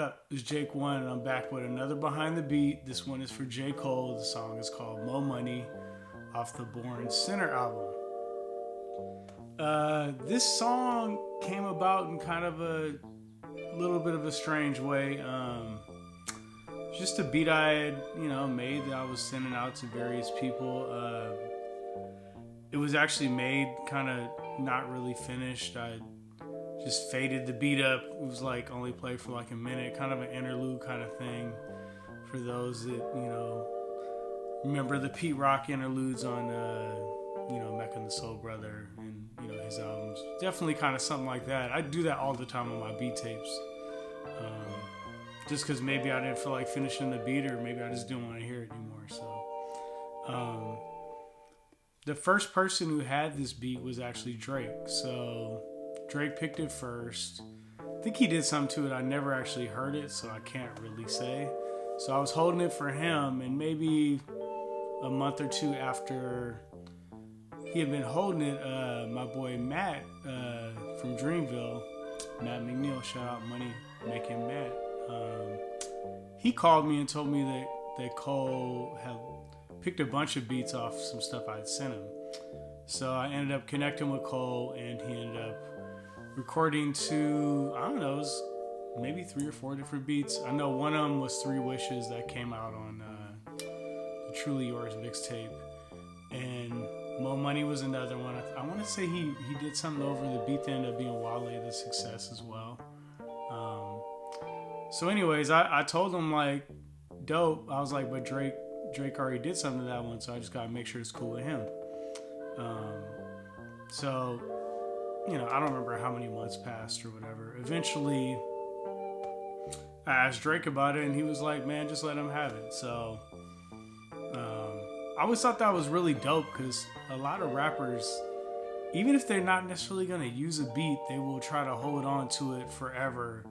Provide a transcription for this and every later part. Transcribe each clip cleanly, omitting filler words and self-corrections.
up? It's Jake One, and I'm back with another Behind the Beat. This one is for J. Cole. The song is called Mo Money off the Born Sinner album. This song came about in kind of a little bit of a strange way. Just a beat I had, made that I was sending out to various people. It was actually made kind of not really finished. I just faded the beat up. It was like only played for like a minute, kind of an interlude kind of thing. For those that, remember the Pete Rock interludes on, Mecca and the Soul Brother and, his albums. Definitely kind of something like that. I do that all the time on my beat tapes. Just because maybe I didn't feel like finishing the beat, or maybe I just didn't want to hear it anymore. So, the first person who had this beat was actually Drake. So Drake picked it first. I think he did something to it. I never actually heard it, so I can't really say. So I was holding it for him, and maybe a month or two after he had been holding it, my boy Matt from Dreamville, Matt McNeil, shout out Money Making Matt, he called me and told me that Cole had picked a bunch of beats off some stuff I had sent him. So I ended up connecting with Cole, and he ended up recording to, I don't know, it was maybe 3 or 4 different beats. I know one of them was 3 Wishes that came out on the Truly Yours mixtape. And Mo Money was another one. I want to say he did something over the beat that ended up being Wale the Success as well. So anyways, I told him, like, dope. I was like, but Drake already did something to that one, so I just got to make sure it's cool with him. So, I don't remember how many months passed or whatever. Eventually, I asked Drake about it, and he was like, man, just let him have it. So, I always thought that was really dope, because a lot of rappers, even if they're not necessarily going to use a beat, they will try to hold on to it forever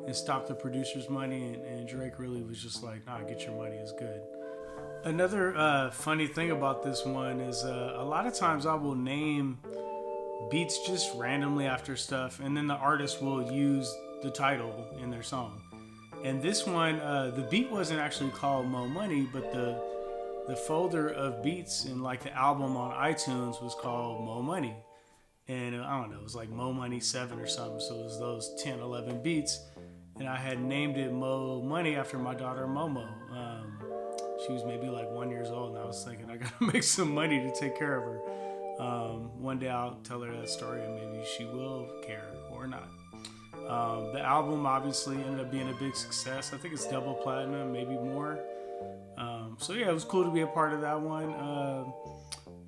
and stop the producer's money. And Drake really was just like, nah, get your money, it's good. Another funny thing about this one is a lot of times I will name beats just randomly after stuff, and then the artist will use the title in their song. And this one, the beat wasn't actually called Mo Money, but the folder of beats in like the album on iTunes was called Mo Money. And I don't know, it was like Mo Money 7 or something. So it was those 10, 11 beats. And I had named it Mo Money after my daughter Momo. She was maybe like 1 year old, and I was thinking I gotta make some money to take care of her. One day I'll tell her that story, and maybe she will care or not. The album obviously ended up being a big success. I think it's double platinum, maybe more. So yeah, it was cool to be a part of that one.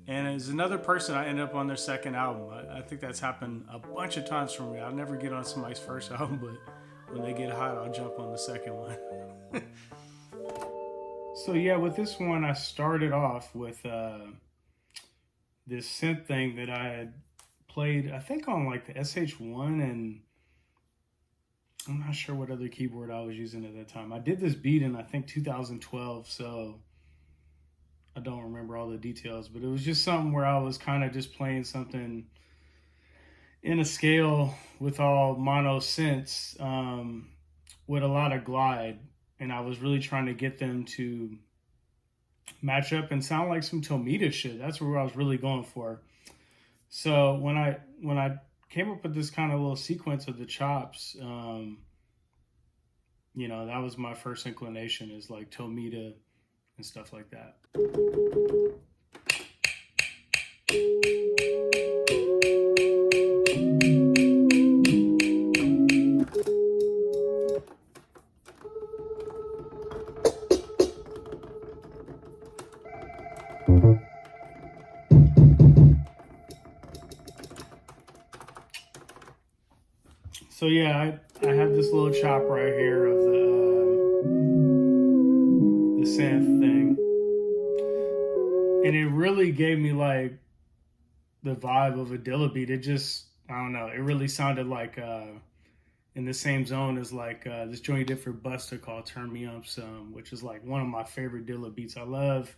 And as another person, I ended up on their second album. I think that's happened a bunch of times for me. I'll never get on somebody's first album, but when they get hot, I'll jump on the second one. So yeah, with this one, I started off with this synth thing that I had played, I think on like the SH1, and I'm not sure what other keyboard I was using at that time. I did this beat in, I think, 2012, so I don't remember all the details, but it was just something where I was kind of just playing something in a scale with all mono synths, with a lot of glide, and I was really trying to get them to match up and sound like some Tomita shit. That's where I was really going for. So when I came up with this kind of little sequence of the chops, that was my first inclination, is like Tomita and stuff like that. So yeah, I have this little chop right here of the synth thing, and it really gave me like the vibe of a Dilla beat. It just, I don't know, it really sounded like in the same zone as like this joint he did for Busta called "Turn Me Up Some," which is like one of my favorite Dilla beats. I love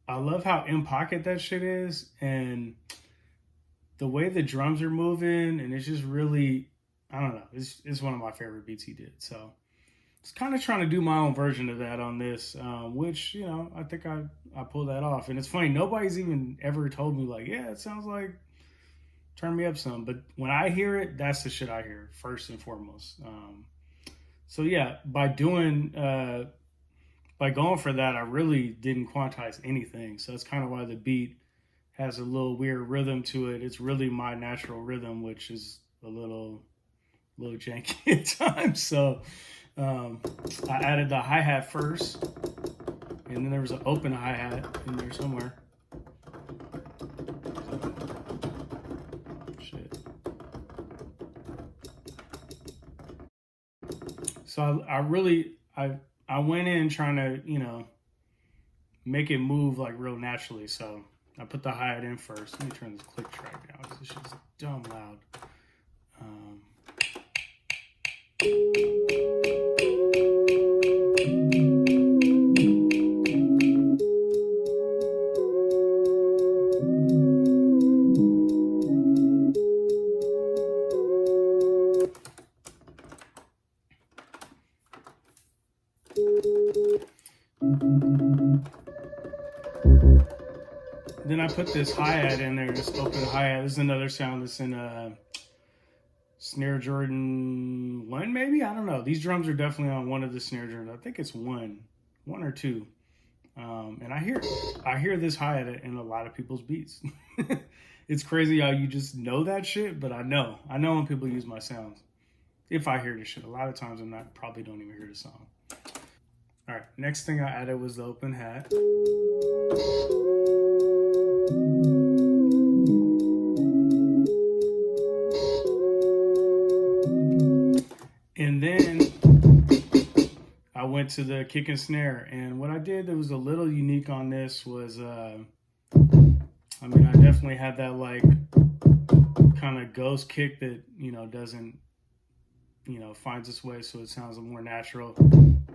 how in pocket that shit is, and the way the drums are moving, and it's just really, I don't know, it's one of my favorite beats he did. So was kind of trying to do my own version of that on this, which, I think I pulled that off. And it's funny, nobody's even ever told me, like, yeah, it sounds like turn me up some. But when I hear it, that's the shit I hear first and foremost. So yeah, by going for that, I really didn't quantize anything. So that's kind of why the beat has a little weird rhythm to it. It's really my natural rhythm, which is a little janky at times. So I added the hi-hat first, and then there was an open hi-hat in there somewhere. Shit. So I went in trying to, make it move like real naturally. So I put the hi-hat in first. Let me turn this click track down because this shit's dumb loud. Then I put this hi-hat in there, this open hi-hat. This is another sound that's in Snare Jordan 1, maybe? I don't know. These drums are definitely on one of the Snare Jordans. I think it's one or two. And I hear this hi-hat in a lot of people's beats. It's crazy how you just know that shit, but I know when people use my sounds. If I hear the shit. A lot of times probably don't even hear the song. All right, next thing I added was the open hat. And then I went to the kick and snare, and what I did that was a little unique on this was, I definitely had that like kind of ghost kick that, doesn't, finds its way so it sounds more natural,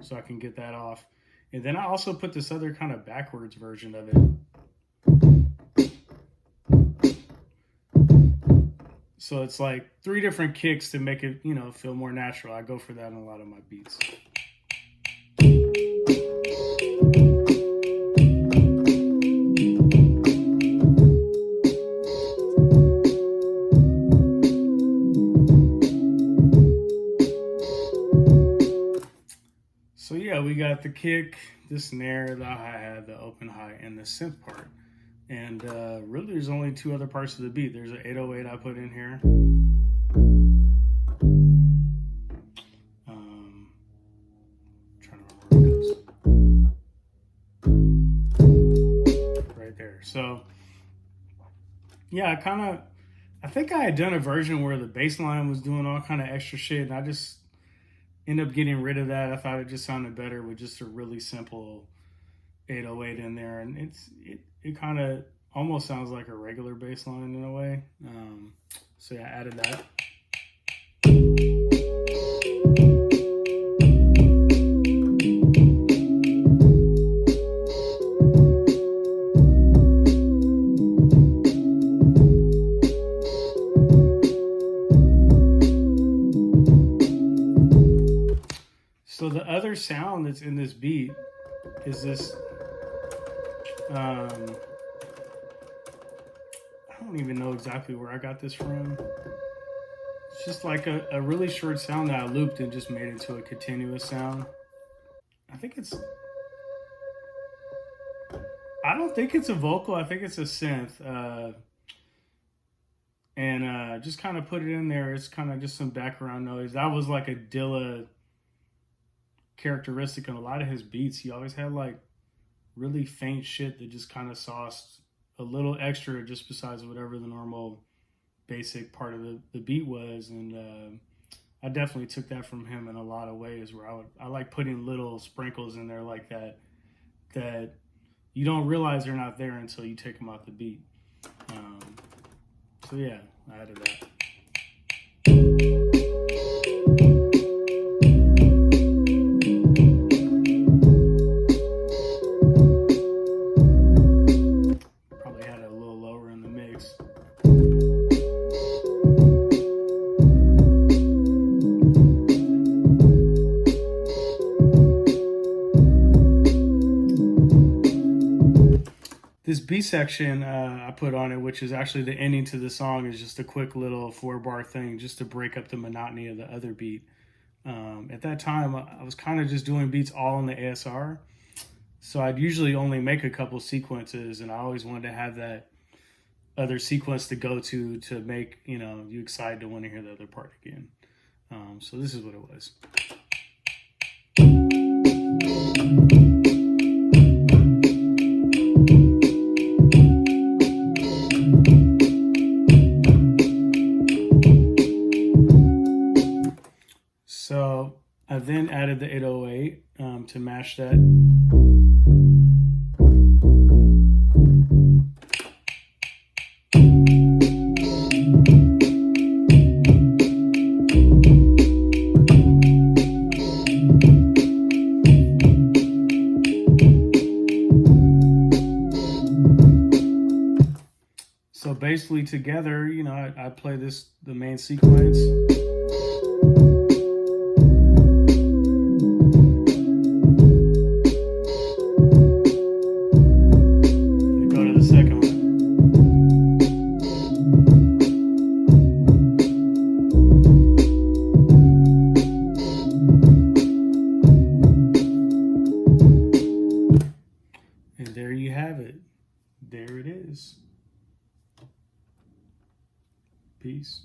so I can get that off. And then I also put this other kind of backwards version of it. So it's like 3 different kicks to make it, feel more natural. I go for that in a lot of my beats. So yeah, we got the kick, the snare, the hi-hat, the open hi, and the synth part. And really there's only 2 other parts of the beat. There's an 808 I put in here. Trying to remember where it goes. Right there. So yeah, I think I had done a version where the bass line was doing all kind of extra shit, and I just end up getting rid of that. I thought it just sounded better with just a really simple 808 in there, and it kind of almost sounds like a regular bass line in a way. So yeah, I added that. So the other sound that's in this beat is this, I don't even know exactly where I got this from. It's just like a really short sound that I looped and just made into a continuous sound. I don't think it's a vocal. I think it's a synth. And just kind of put it in there. It's kind of just some background noise. That was like a Dilla characteristic in a lot of his beats. He always had like really faint shit that just kind of sauced a little extra just besides whatever the normal basic part of the beat was. And I definitely took that from him in a lot of ways, where I like putting little sprinkles in there like that you don't realize they're not there until you take them out the beat. So yeah, I added that. B section I put on it, which is actually the ending to the song, is just a quick little 4-bar thing just to break up the monotony of the other beat. At that time, I was kind of just doing beats all in the ASR. So I'd usually only make a couple sequences, and I always wanted to have that other sequence to go to make, you excited to want to hear the other part again. So this is what it was. So I then added the 808 to match that. So basically together, I play the main sequence. And go to the second one. And there you have it. There it is. Peace.